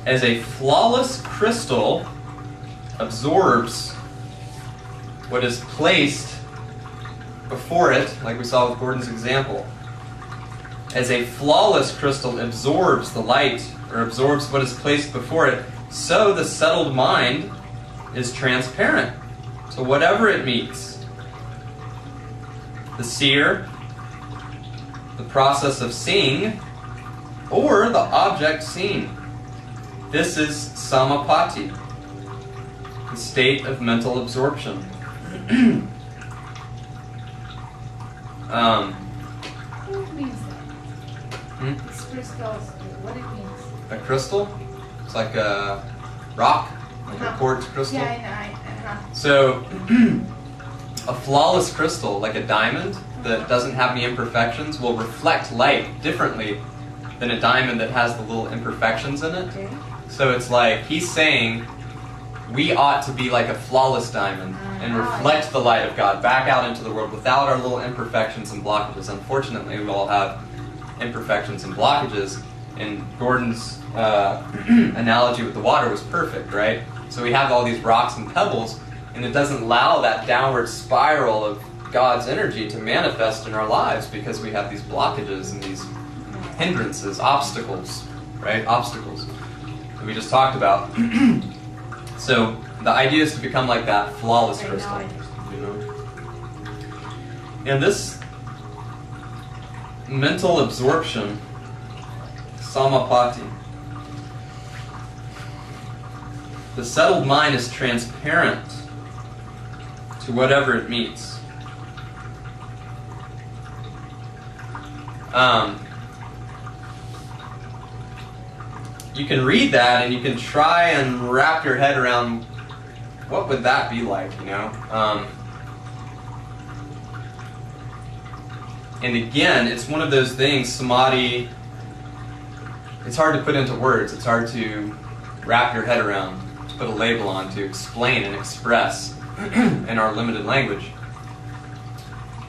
as a flawless crystal absorbs what is placed before it, like we saw with Gordon's example. As a flawless crystal absorbs the light, or absorbs what is placed before it, so the settled mind is transparent to whatever it meets. The seer, the process of seeing, or the object seen. This is samapati, the state of mental absorption. What means that? It's crystals, what it means? A crystal? It's like a rock, like a quartz crystal. Yeah, I know. So, a flawless crystal, like a diamond that doesn't have any imperfections, will reflect light differently than a diamond that has the little imperfections in it. Okay. So it's like, he's saying, we ought to be like a flawless diamond and reflect the light of God back out into the world without our little imperfections and blockages. Unfortunately, we all have imperfections and blockages, and Gordon's analogy with the water was perfect, right? So we have all these rocks and pebbles, and it doesn't allow that downward spiral of God's energy to manifest in our lives because we have these blockages and these hindrances, obstacles, right? Obstacles that we just talked about. So the idea is to become like that flawless crystal, you know? And this mental absorption, samapati, the settled mind is transparent to whatever it meets. You can read that and you can try and wrap your head around what would that be like, you know? And again, it's one of those things, samadhi, it's hard to put into words. It's hard to wrap your head around, to put a label on, to explain and express in our limited language.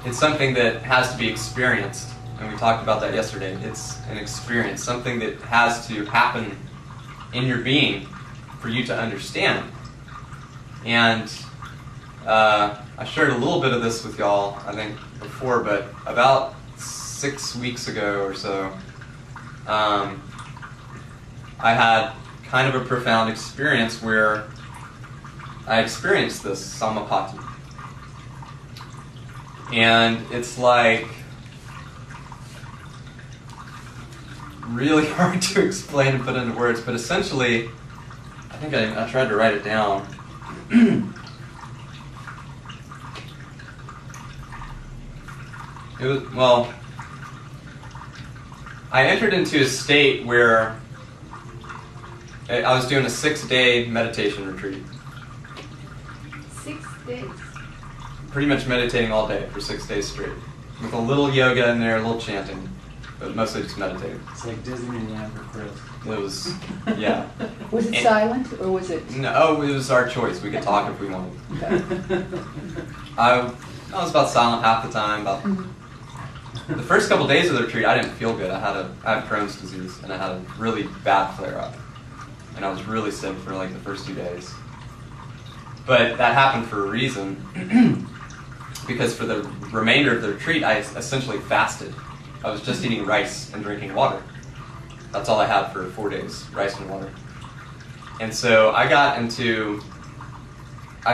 It's something that has to be experienced. And we talked about that yesterday. It's an experience, something that has to happen in your being for you to understand. And I shared a little bit of this with y'all, I think, before, but about 6 weeks ago or so, I had kind of a profound experience where I experienced this samapati. And it's like really hard to explain and put into words, but essentially, I think I tried to write it down. It was, well, I entered into a state where I was doing a 6-day meditation retreat. 6 days? Pretty much meditating all day for 6 days straight. With a little yoga in there, a little chanting, but mostly just meditating. It's like Disneyland for Chris. It was, yeah. Was it silent, or was it? No, it was our choice. We could talk if we wanted. Okay. I was about silent half the time. About the first couple days of the retreat, I didn't feel good. I had Crohn's disease, and I had a really bad flare-up. And I was really sick for like the first 2 days. But that happened for a reason, because for the remainder of the retreat, I essentially fasted. I was just eating rice and drinking water. That's all I had for 4 days, rice and water. And so I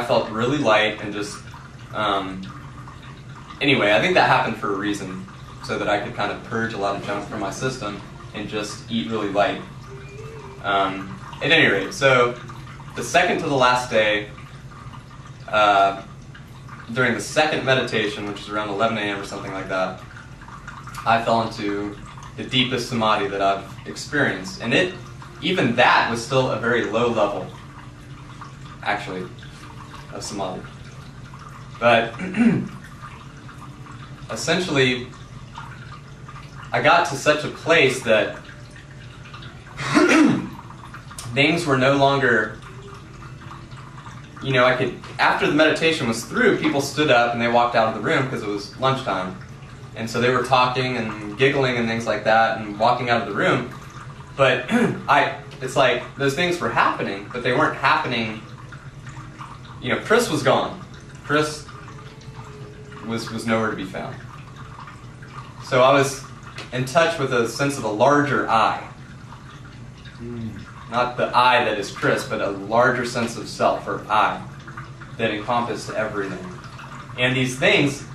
felt really light and just, anyway, I think that happened for a reason, so that I could kind of purge a lot of junk from my system and just eat really light. At any rate, so the second to the last day, during the second meditation, which was around 11 a.m. or something like that, I fell into the deepest samadhi that I've experienced. And even that was still a very low level, actually, of samadhi. But essentially, I got to such a place that things were no longer, you know, after the meditation was through, people stood up and they walked out of the room because it was lunchtime. And so they were talking and giggling and things like that and walking out of the room. But it's like those things were happening, but they weren't happening. You know, Chris was gone. Chris was nowhere to be found. So I was in touch with a sense of a larger I. Not the I that is Chris, but a larger sense of self, or I, that encompassed everything. And these things,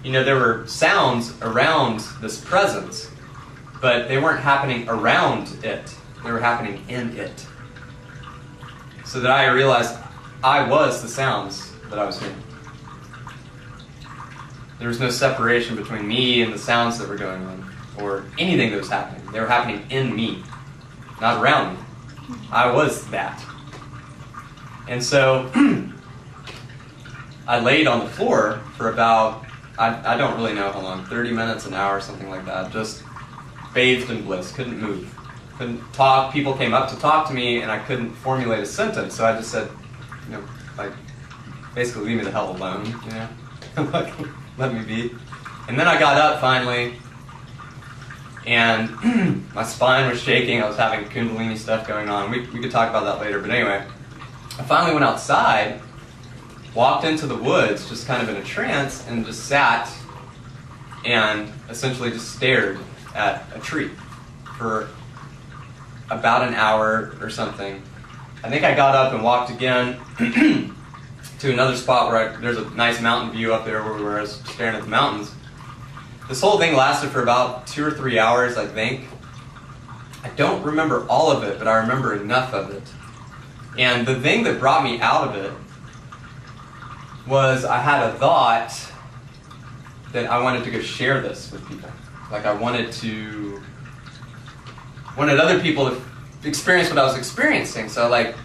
you know, there were sounds around this presence, but they weren't happening around it. They were happening in it. So that I realized I was the sounds that I was hearing. There was no separation between me and the sounds that were going on, or anything that was happening. They were happening in me, not around me. I was that. And so I laid on the floor for about, I don't really know how long, 30 minutes, an hour, something like that, just bathed in bliss, couldn't move, couldn't talk. People came up to talk to me and I couldn't formulate a sentence, so I just said, you know, like, basically leave me the hell alone, you know, like, let me be. And then I got up finally, and my spine was shaking. I was having Kundalini stuff going on. We could talk about that later, but anyway, I finally went outside, walked into the woods, just kind of in a trance, and just sat and essentially just stared at a tree for about an hour or something. I think I got up and walked again to another spot where there's a nice mountain view up there where I was staring at the mountains. This whole thing lasted for about 2 or 3 hours, I think. I don't remember all of it, but I remember enough of it. And the thing that brought me out of it was I had a thought that I wanted to go share this with people. Like I wanted other people to experience what I was experiencing. So like,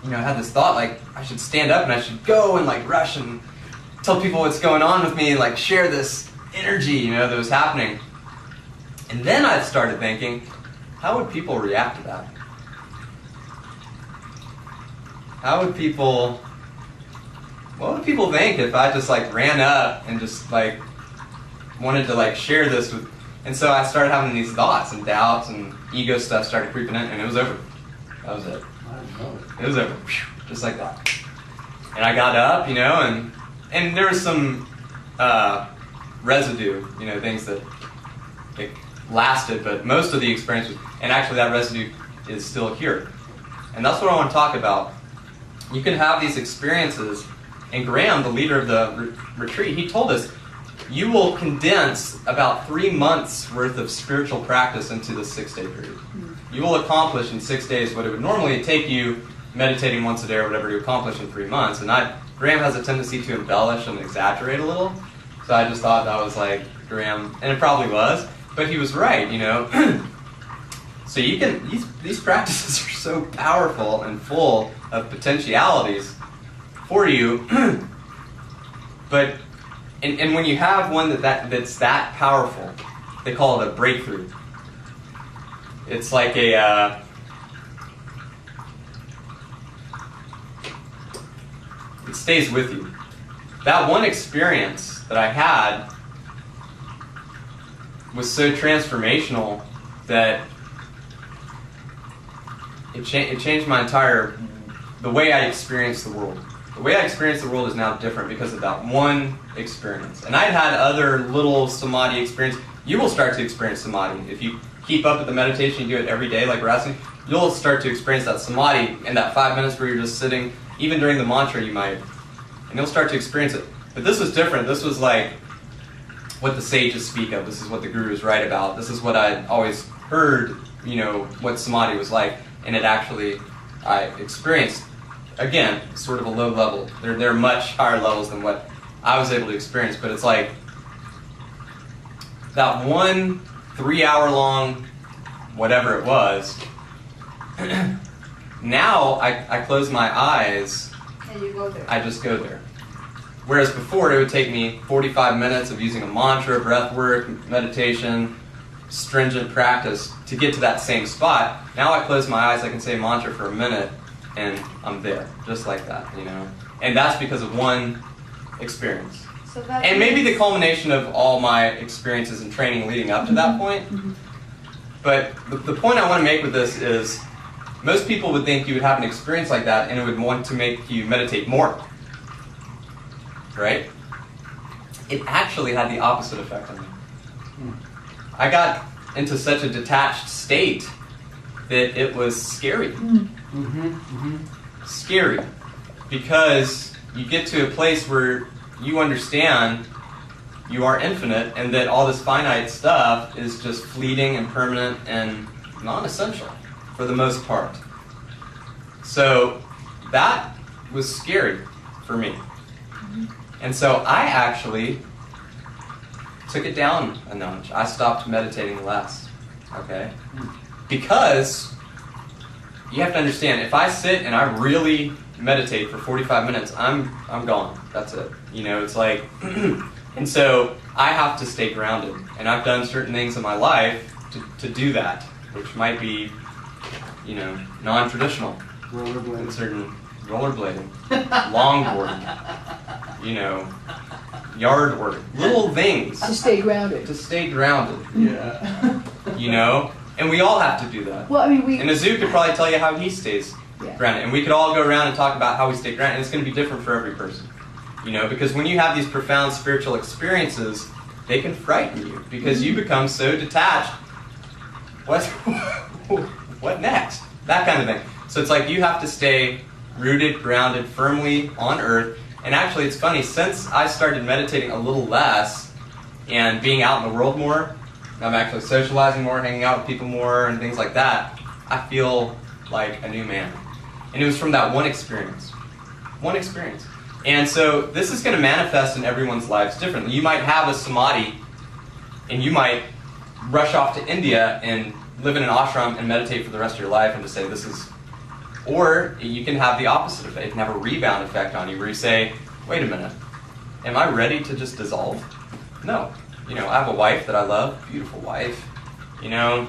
you know, I had this thought like I should stand up and I should go and like rush and tell people what's going on with me and like share this energy, you know, that was happening. And then I started thinking, how would people react to that? What would people think if I just like ran up and just like wanted to like share this with, and so I started having these thoughts and doubts and ego stuff started creeping in, and it was over. That was it. It was over. Just like that. And I got up, you know, and there was some residue, you know, things that it lasted, but most of the experience was, and actually that residue is still here. And that's what I want to talk about. You can have these experiences, and Graham, the leader of the retreat, he told us, you will condense about 3 months worth of spiritual practice into the 6-day period. You will accomplish in 6 days what it would normally take you meditating once a day or whatever to accomplish in 3 months. And Graham has a tendency to embellish and exaggerate a little. So I just thought that was like Graham, and it probably was, but he was right, you know. So you can, these practices are so powerful and full of potentialities for you. But and when you have one that's that powerful, they call it a breakthrough. It's like it stays with you. That one experience that I had was so transformational that it changed my the way I experienced the world. The way I experience the world is now different because of that one experience. And I'd had other little samadhi experiences. You will start to experience samadhi. If you keep up with the meditation, you do it every day like we're asking, you'll start to experience that samadhi in that 5 minutes where you're just sitting. Even during the mantra you might. And you'll start to experience it. But this was different. This was like what the sages speak of. This is what the gurus write about. This is what I'd always heard, you know, what samadhi was like. And it actually, I experienced, again, sort of a low level. They're much higher levels than what I was able to experience. But it's like that 1 3-hour-long, whatever it was, now I close my eyes, and you go there. I just go there. Whereas before it would take me 45 minutes of using a mantra, breath work, meditation, stringent practice to get to that same spot. Now I close my eyes, I can say mantra for a minute, and I'm there, just like that, you know. And that's because of one experience. So that and maybe the culmination of all my experiences and training leading up to that point. But the point I want to make with this is most people would think you would have an experience like that and it would want to make you meditate more. Right? It actually had the opposite effect on me. I got into such a detached state that it was scary. Scary. Because you get to a place where you understand you are infinite and that all this finite stuff is just fleeting and permanent and non-essential for the most part. So that was scary for me. And so I actually took it down a notch. I stopped meditating less. Okay? Because you have to understand, if I sit and I really meditate for 45 minutes, I'm gone. That's it. You know, it's like, and so I have to stay grounded. And I've done certain things in my life to do that, which might be, you know, non-traditional. Rollerblading. Certain rollerblading, longboarding, you know, yard work, little things. To stay grounded. To stay grounded. Yeah. You know? And we all have to do that. Well, I mean, And Azu could probably tell you how he stays grounded. And we could all go around and talk about how we stay grounded. And it's going to be different for every person. You know, because when you have these profound spiritual experiences, they can frighten you. Because you become so detached. What next? That kind of thing. So it's like you have to stay rooted, grounded, firmly on earth. And actually, it's funny, since I started meditating a little less and being out in the world more, I'm actually socializing more, hanging out with people more, and things like that, I feel like a new man. And it was from that one experience. One experience. And so this is going to manifest in everyone's lives differently. You might have a samadhi, and you might rush off to India and live in an ashram and meditate for the rest of your life and just say, this is... Or you can have the opposite effect. You can have a rebound effect on you where you say, wait a minute, am I ready to just dissolve? No. You know, I have a wife that I love, beautiful wife. You know,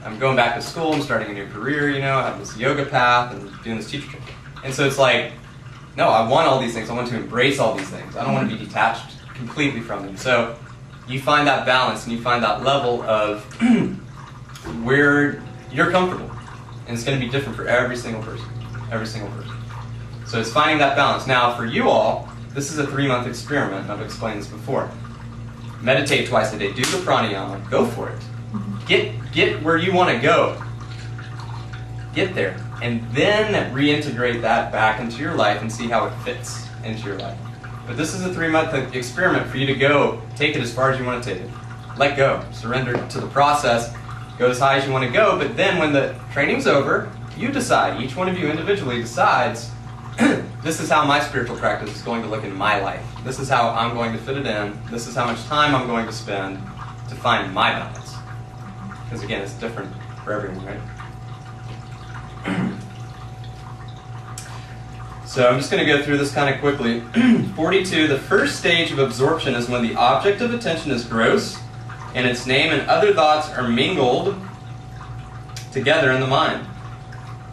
I'm going back to school, I'm starting a new career, you know, I have this yoga path and doing this teacher training. And so it's like, no, I want all these things. I want to embrace all these things. I don't want to be detached completely from them. So you find that balance and you find that level of where you're comfortable. And it's going to be different for every single person. Every single person. So it's finding that balance. Now, for you all, this is a 3-month experiment. I've explained this before. Meditate twice a day. Do the pranayama. Go for it. Get where you want to go. Get there. And then reintegrate that back into your life and see how it fits into your life. But this is a 3-month experiment for you to go. Take it as far as you want to take it. Let go. Surrender to the process. Go as high as you want to go, but then when the training's over, you decide. Each one of you individually decides, this is how my spiritual practice is going to look in my life. This is how I'm going to fit it in. This is how much time I'm going to spend to find my balance. Because again, it's different for everyone, right? So I'm just going to go through this kind of quickly. 42, the first stage of absorption is when the object of attention is gross, and its name and other thoughts are mingled together in the mind.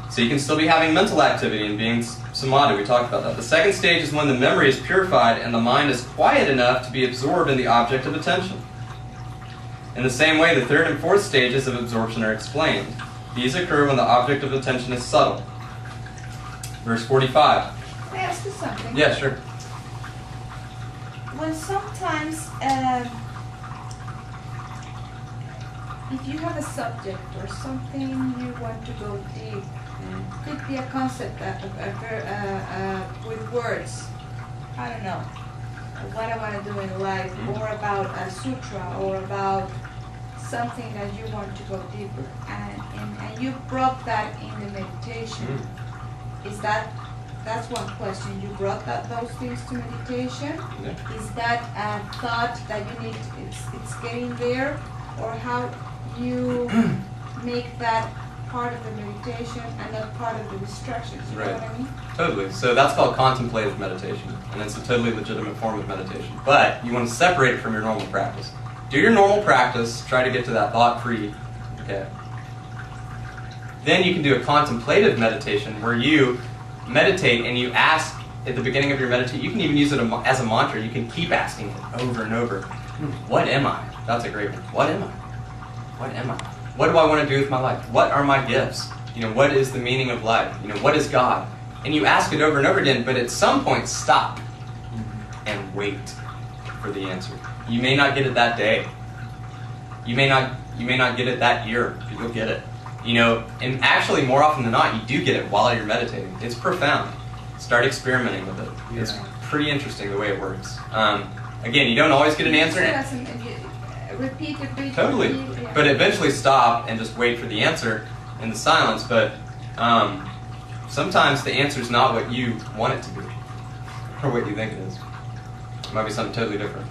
So you can still be having mental activity and being samadhi. We talked about that. The second stage is when the memory is purified and the mind is quiet enough to be absorbed in the object of attention. In the same way, the third and fourth stages of absorption are explained. These occur when the object of attention is subtle. Verse 45. Can I ask you something? Yeah, sure. Well, sometimes if you have a subject or something you want to go deep, could be a concept with words. I don't know what I want to do in life, or about a sutra, or about something that you want to go deeper, and you brought that in the meditation. Is that's one question? You brought those things to meditation. Yeah. Is that a thought that you need? It's getting there, or how you make that part of the meditation and not part of the distractions, you know what I mean? Totally. So that's called contemplative meditation, and it's a totally legitimate form of meditation. But you want to separate it from your normal practice. Do your normal practice, try to get to that thought-free, okay? Then you can do a contemplative meditation where you meditate and you ask at the beginning of your meditation, you can even use it as a mantra, you can keep asking it over and over. What am I? That's a great one. What am I? What am I? What do I want to do with my life? What are my gifts? what is the meaning of life? What is God? And you ask it over and over again, but at some point stop and wait for the answer. You may not get it that day. You may not get it that year, but you'll get it. And actually more often than not, you do get it while you're meditating. It's profound. Start experimenting with it. Yeah. It's pretty interesting the way it works. Again, you don't always get an answer. Repeat. Totally. Yeah. But eventually stop and just wait for the answer in the silence. But sometimes the answer is not what you want it to be or what you think it is. It might be something totally different.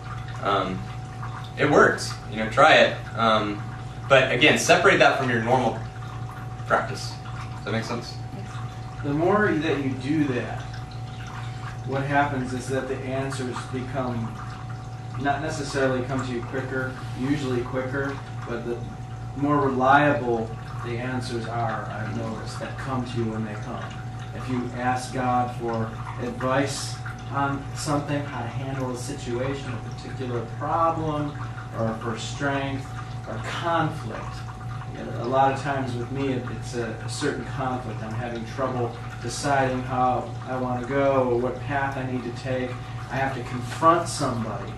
It works. Try it. But again, separate that from your normal practice. Does that make sense? The more that you do that, what happens is that the answers become, not necessarily come to you quicker, usually quicker, but the more reliable the answers are, I've noticed, that come to you when they come. If you ask God for advice on something, how to handle a situation, a particular problem, or for strength, or conflict. A lot of times with me, it's a certain conflict. I'm having trouble deciding how I want to go or what path I need to take. I have to confront somebody,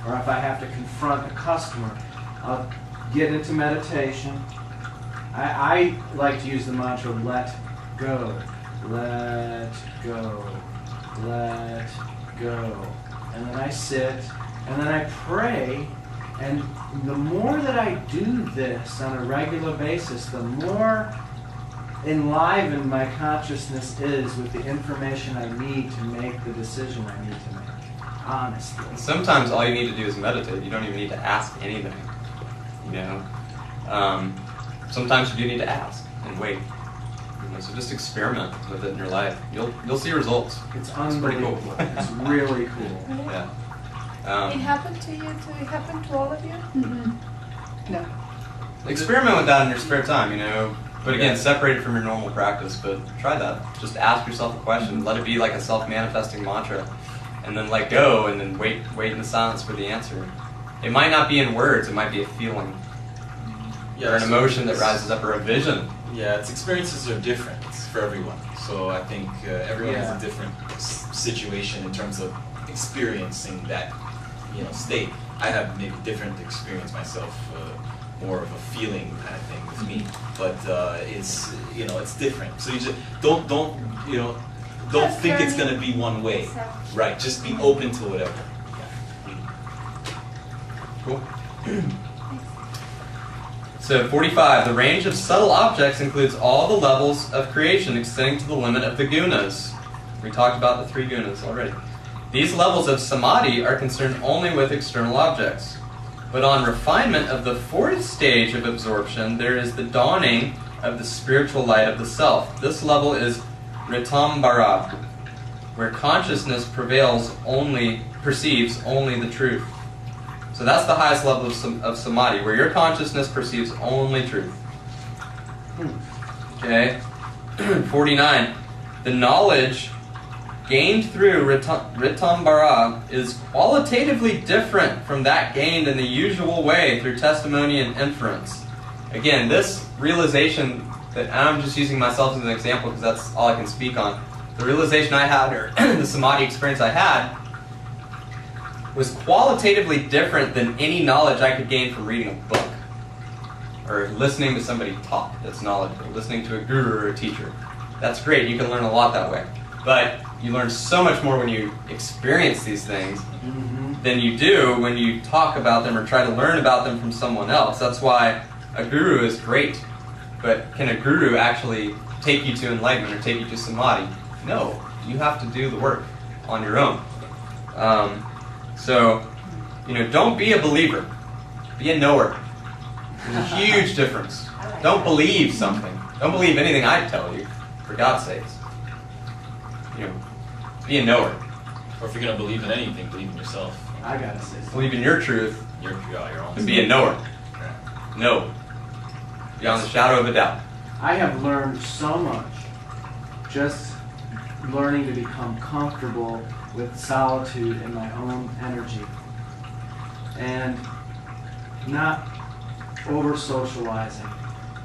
or if I have to confront a customer, I'll get into meditation. I like to use the mantra, let go, let go, let go. And then I sit, and then I pray. And the more that I do this on a regular basis, the more enlivened my consciousness is with the information I need to make the decision I need to make, honestly. And sometimes all you need to do is meditate. You don't even need to ask anything. Sometimes you do need to ask and wait. So just experiment with it in your life. You'll see results. It's pretty cool. unbelievable. It's really cool. Yeah. It happened to you too? It happened to all of you? Mm-hmm. No. Experiment with that in your spare time, But again, separate it from your normal practice. But try that. Just ask yourself a question. Let it be like a self-manifesting mantra, and then let go, and then wait in the silence for the answer. It might not be in words. It might be a feeling, or an emotion that rises up, or a vision. Yeah, its experiences are different for everyone. So I think everyone has a different situation in terms of experiencing that state. I have maybe different experience myself, more of a feeling kind of thing with me. But it's it's different. So you just don't think it's going to be one way, right? Just be open to whatever. Cool. So 45, the range of subtle objects includes all the levels of creation extending to the limit of the gunas. We talked about the 3 gunas already. These levels of samadhi are concerned only with external objects. But on refinement of the 4th stage of absorption, there is the dawning of the spiritual light of the self. This level is ritambara, where consciousness perceives only the truth. So that's the highest level of samadhi, where your consciousness perceives only truth. Okay? 49. The knowledge gained through ritambara is qualitatively different from that gained in the usual way through testimony and inference. Again, this realization, that I'm just using myself as an example because that's all I can speak on. The realization I had, or the samadhi experience I had, was qualitatively different than any knowledge I could gain from reading a book or listening to somebody talk that's knowledgeable, listening to a guru or a teacher. That's great. You can learn a lot that way. But you learn so much more when you experience these things than you do when you talk about them or try to learn about them from someone else. That's why a guru is great. But can a guru actually take you to enlightenment or take you to samadhi? No. You have to do the work on your own. So, don't be a believer. Be a knower. There's a huge difference. Don't believe something. Don't believe anything I tell you, for God's sakes. Be a knower. Or if you're going to believe in anything, believe in yourself. I gotta say something. Believe in your truth Your own. and be a knower. Know. Beyond the shadow of a doubt. I have learned so much just learning to become comfortable with solitude in my own energy and not over socializing,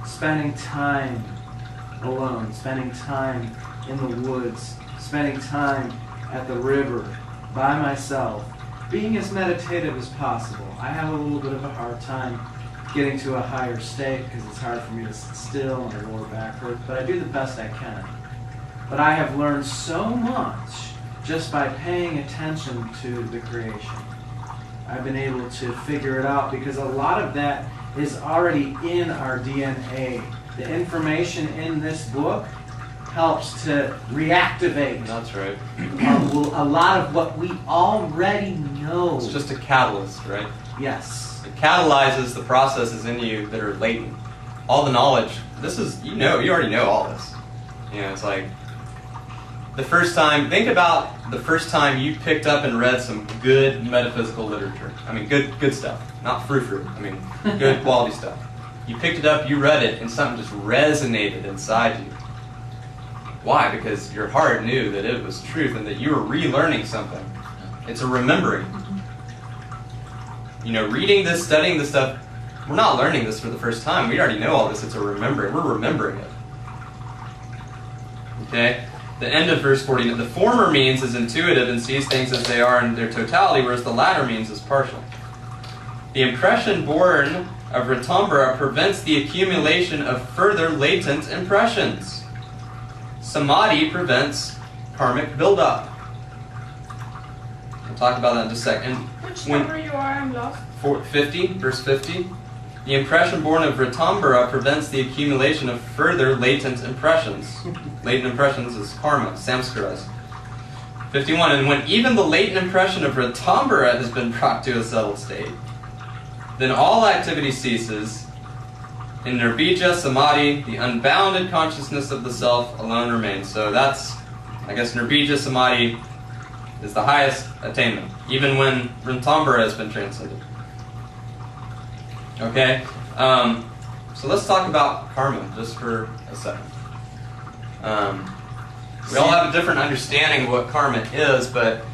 spending time alone, spending time in the woods, spending time at the river, by myself, being as meditative as possible. I have a little bit of a hard time getting to a higher state because it's hard for me to sit still and my lower back hurts, but I do the best I can. But I have learned so much just by paying attention to the creation. I've been able to figure it out because a lot of that is already in our DNA. The information in this book helps to reactivate That's right. a lot of what we already know. It's just a catalyst, right? Yes. It catalyzes the processes in you that are latent. All the knowledge. This is, you already know all this. It's like the first time, think about the first time you picked up and read some good metaphysical literature. I mean, good stuff. Not frou-frou. I mean, good quality stuff. You picked it up, you read it, and something just resonated inside you. Why? Because your heart knew that it was truth and that you were relearning something. It's a remembering. Reading this, studying this stuff, we're not learning this for the first time. We already know all this. It's a remembering. We're remembering it. Okay? The end of verse 49. The former means is intuitive and sees things as they are in their totality, whereas the latter means is partial. The impression born of Ritumbara prevents the accumulation of further latent impressions. Samadhi prevents karmic buildup. We'll talk about that in just a second. Which number you are? I'm lost. 50, verse 50. The impression born of Ritumbara prevents the accumulation of further latent impressions. Latent impressions is karma, samskaras. 51. And when even the latent impression of Ritumbara has been brought to a settled state, then all activity ceases. In Nirbija Samadhi, the unbounded consciousness of the self alone remains. So that's, I guess, Nirbija Samadhi is the highest attainment, even when Ritumbara has been transcended. Okay? So let's talk about karma just for a second. We all have a different understanding of what karma is, but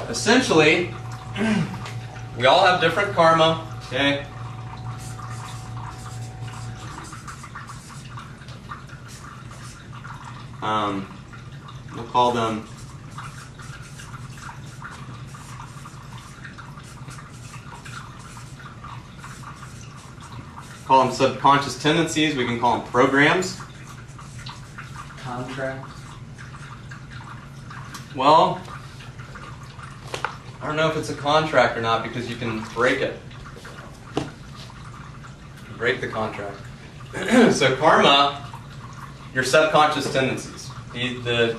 essentially, we all have different karma, okay? We'll call them subconscious tendencies. We can call them programs. Contract. Well, I don't know if it's a contract or not because you can break it. Break the contract. So karma, your subconscious tendencies. The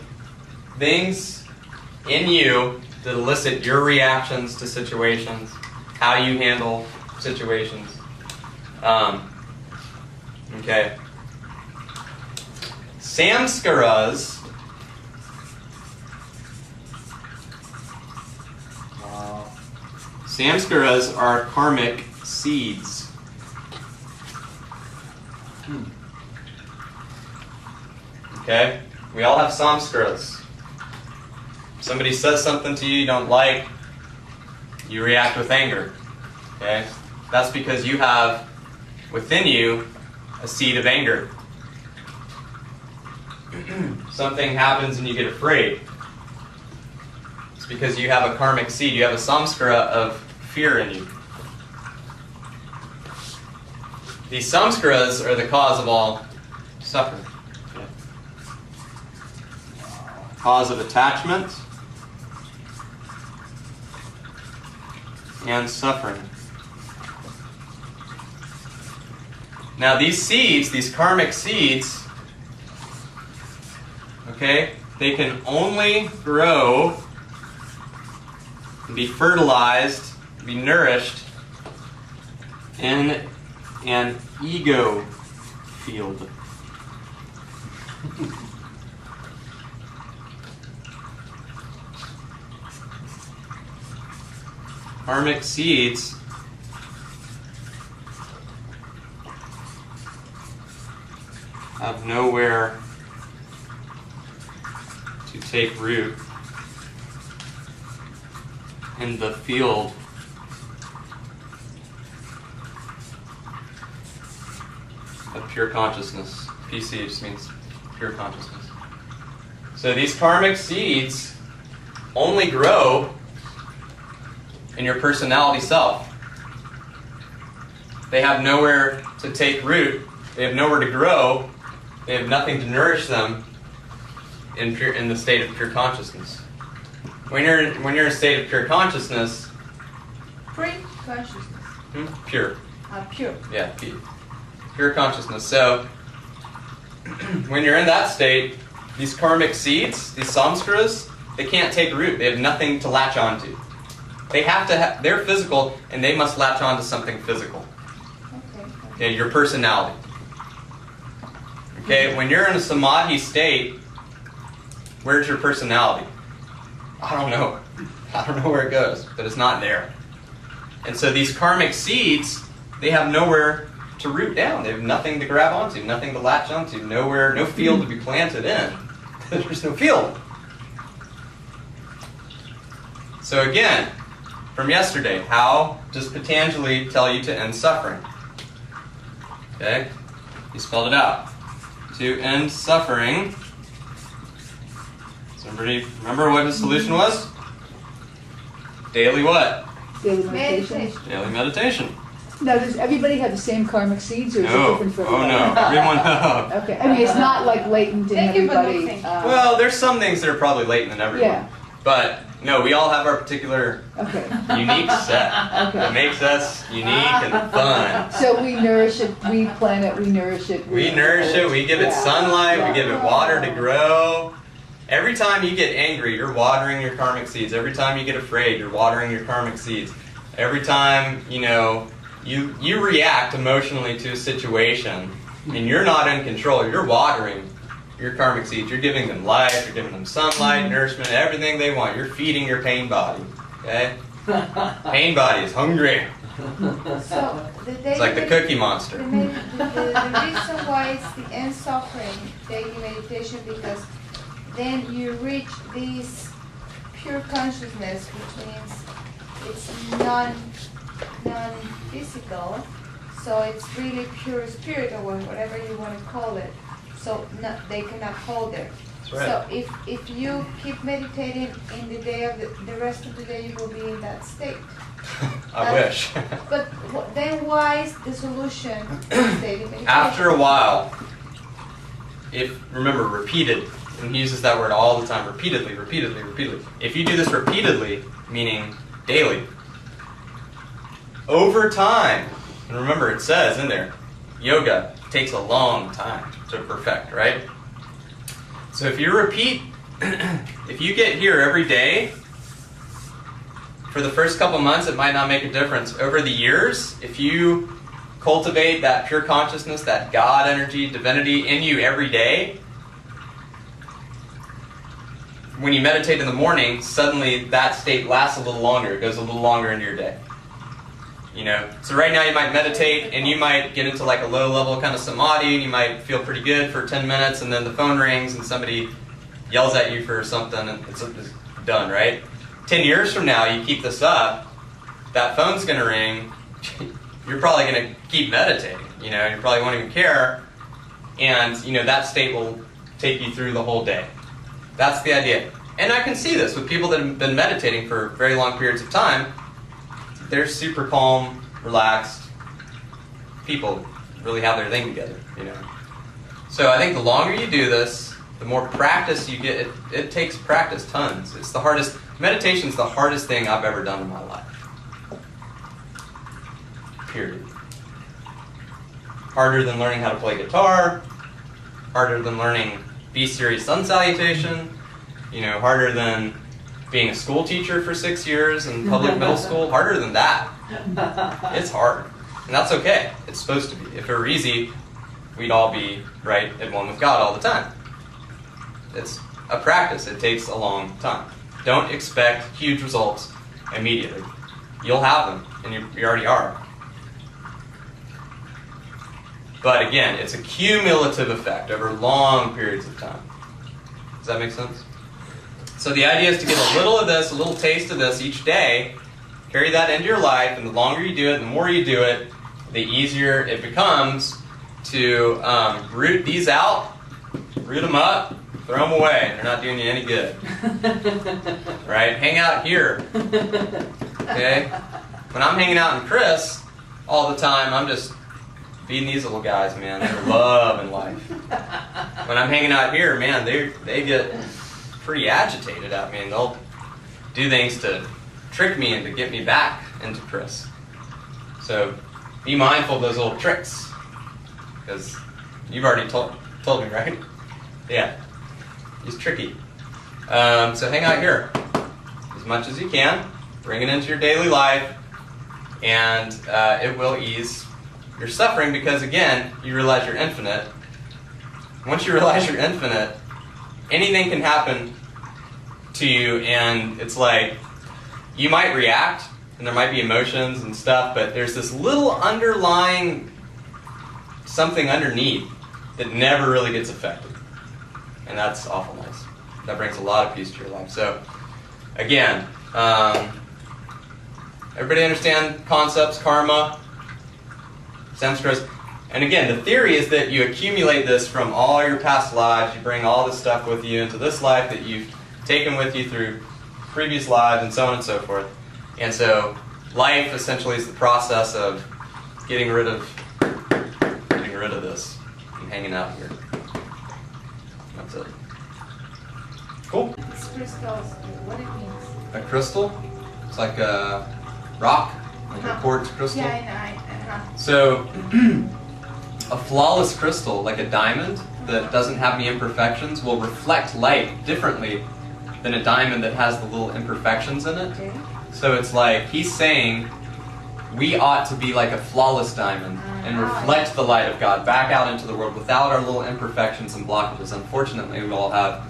things in you that elicit your reactions to situations, how you handle situations. Okay. Samskaras. Samskaras are karmic seeds. Okay? We all have samskaras. Somebody says something to you don't like, you react with anger. Okay? That's because you have within you a seed of anger. Something happens and you get afraid. It's because you have a karmic seed. You have a samskara of fear in you. These samskaras are the cause of all suffering. Okay. Cause of attachment and suffering. Now these seeds, these karmic seeds, okay, they can only grow, be fertilized, be nourished in an ego field. Karmic seeds have nowhere to take root in the field of pure consciousness. PC just means pure consciousness. So these karmic seeds only grow in your personality self. They have nowhere to take root. They have nowhere to grow. They have nothing to nourish them in the state of pure consciousness. When you're in a state of pure consciousness, Pre-consciousness. Pure. Pure. Yeah, pure consciousness. So when you're in that state, these karmic seeds, these samskaras, they can't take root. They have nothing to latch onto. They have to. They're physical, and they must latch onto something physical. Okay, your personality. Okay, when you're in a samadhi state, where's your personality? I don't know. I don't know where it goes, but it's not there. And so these karmic seeds, they have nowhere to root down. They have nothing to grab onto, nothing to latch onto, nowhere, no field to be planted in. There's no field. So again, from yesterday, how does Patanjali tell you to end suffering? Okay, he spelled it out. To end suffering. Somebody remember what his solution was? Daily what? Daily meditation. Daily meditation. Now, does everybody have the same karmic seeds, or is it different for everybody? Oh no, everyone no. Okay, I mean, it's not like latent in Thank you, but no everybody. thank you. Well, there's some things that are probably latent in everyone. Yeah. But no, we all have our particular Okay. unique set that Okay. makes us unique and fun. So we nourish it, we plant it, we nourish it. We nourish it, we give it Yeah. sunlight, Yeah. we give it water to grow. Every time you get angry, you're watering your karmic seeds. Every time you get afraid, you're watering your karmic seeds. Every time, you react emotionally to a situation and you're not in control, you're watering your karmic seeds. You're giving them life, you're giving them sunlight, nourishment, everything they want. You're feeding your pain body. Okay? Pain body is hungry. So It's like the Cookie Monster. The reason why it's the end suffering daily meditation, because then you reach this pure consciousness, which means it's non-physical, so it's really pure spirit, or whatever you want to call it. So they cannot hold it. That's right. So if you keep meditating in the day of the rest of the day, you will be in that state. I wish. But then why is the solution daily meditation? After a while, remember, repeated, and he uses that word all the time, repeatedly. If you do this repeatedly, meaning daily, over time, and remember it says in there, yoga takes a long time to perfect, right? So if you repeat, if you get here every day, for the first couple months it might not make a difference. Over the years, if you cultivate that pure consciousness, that God energy, divinity in you every day, when you meditate in the morning, suddenly that state lasts a little longer. It goes a little longer into your day. So right now you might meditate and you might get into like a low level kind of samadhi and you might feel pretty good for 10 minutes and then the phone rings and somebody yells at you for something and it's done, right? 10 years from now you keep this up, that phone's going to ring, you're probably going to keep meditating, you probably won't even care, and that state will take you through the whole day. That's the idea. And I can see this with people that have been meditating for very long periods of time. They're super calm, relaxed people, really have their thing together, So I think the longer you do this, the more practice you get. It takes practice, tons. It's the hardest. Meditation's the hardest thing I've ever done in my life. Period. Harder than learning how to play guitar. Harder than learning B-series sun salutation. Harder than being a school teacher for 6 years in public middle school. Harder than that. It's hard. And that's okay. It's supposed to be. If it were easy, we'd all be right at one with God all the time. It's a practice. It takes a long time. Don't expect huge results immediately. You'll have them, and you already are. But again, it's a cumulative effect over long periods of time. Does that make sense? So the idea is to get a little of this, a little taste of this each day, carry that into your life, and the longer you do it, the more you do it, the easier it becomes to root these out, root them up, throw them away. They're not doing you any good. Right? Hang out here. Okay? When I'm hanging out in Chris all the time, I'm just feeding these little guys, man. They're loving life. When I'm hanging out here, man, they get pretty agitated at me, and they'll do things to trick me and to get me back into Chris. So be mindful of those little tricks, because you've already told me, right? Yeah, he's tricky. So hang out here as much as you can. Bring it into your daily life, and it will ease your suffering, because again, you realize you're infinite. Once you realize you're infinite, anything can happen to you, and it's like you might react, and there might be emotions and stuff, but there's this little underlying something underneath that never really gets affected. And that's awful nice. That brings a lot of peace to your life. So, again, everybody understand concepts, karma, samskaras? And again, the theory is that you accumulate this from all your past lives. You bring all this stuff with you into this life that you've taken with you through previous lives, and so on and so forth. And so life essentially is the process of getting rid of this and hanging out here. That's it. Cool. It's crystals, what it means. A crystal? It's like a rock, like a quartz crystal. Yeah, So a flawless crystal, like a diamond that doesn't have any imperfections, will reflect light differently than a diamond that has the little imperfections in it. Okay. So it's like he's saying we ought to be like a flawless diamond and reflect the light of God back out into the world without our little imperfections and blockages. Unfortunately, we all have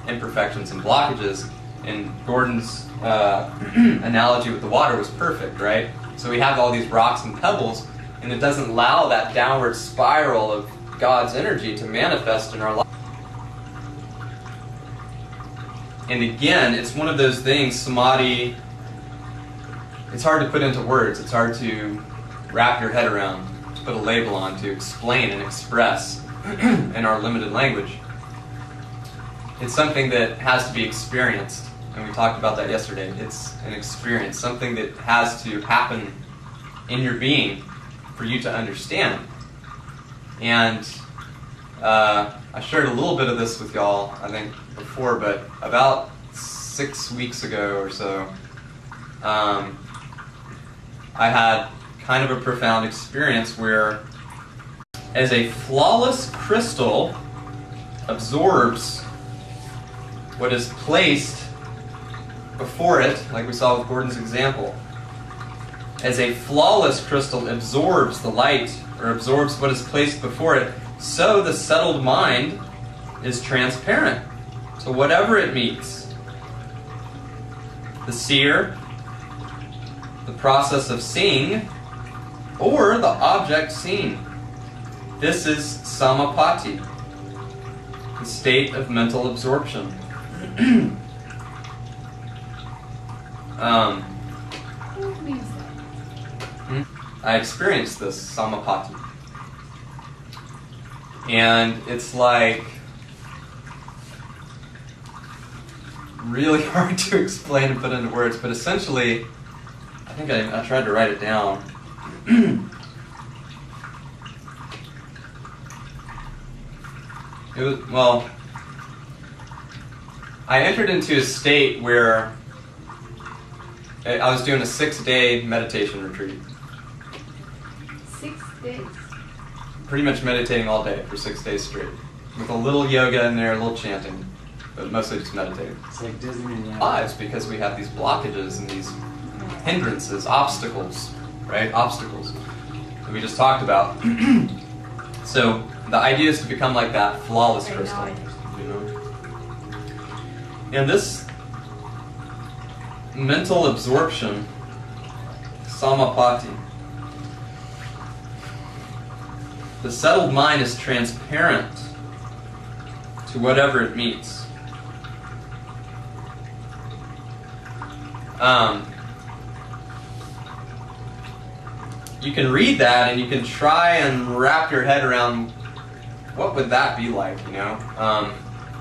imperfections and blockages, and Gordon's analogy with the water was perfect, right? So we have all these rocks and pebbles, and it doesn't allow that downward spiral of God's energy to manifest in our life. And again, it's one of those things, samadhi, it's hard to put into words. It's hard to wrap your head around, to put a label on, to explain and express in our limited language. It's something that has to be experienced, and we talked about that yesterday. It's an experience, something that has to happen in your being for you to understand. And I shared a little bit of this with y'all, I think, before, but about 6 weeks ago or so, I had kind of a profound experience where, as a flawless crystal absorbs what is placed before it, like we saw with Gordon's example, as a flawless crystal absorbs the light, or absorbs what is placed before it, so the settled mind is transparent to whatever it meets. The seer, the process of seeing, or the object seen. This is samapati, the state of mental absorption. What means that? I experienced this samapati. And it's like really hard to explain and put into words, but essentially, I think I tried to write it down. It was, well, I entered into a state where I was doing a 6-day meditation retreat. 6 days. Pretty much meditating all day for 6 days straight. With a little yoga in there, a little chanting, but mostly just meditating. It's like Disneyland. It's because we have these blockages and these hindrances, obstacles, right? Obstacles that we just talked about. So the idea is to become like that flawless crystal. You know? And this mental absorption, samapati, the settled mind is transparent to whatever it meets. you can read that and you can try and wrap your head around what would that be like, you know?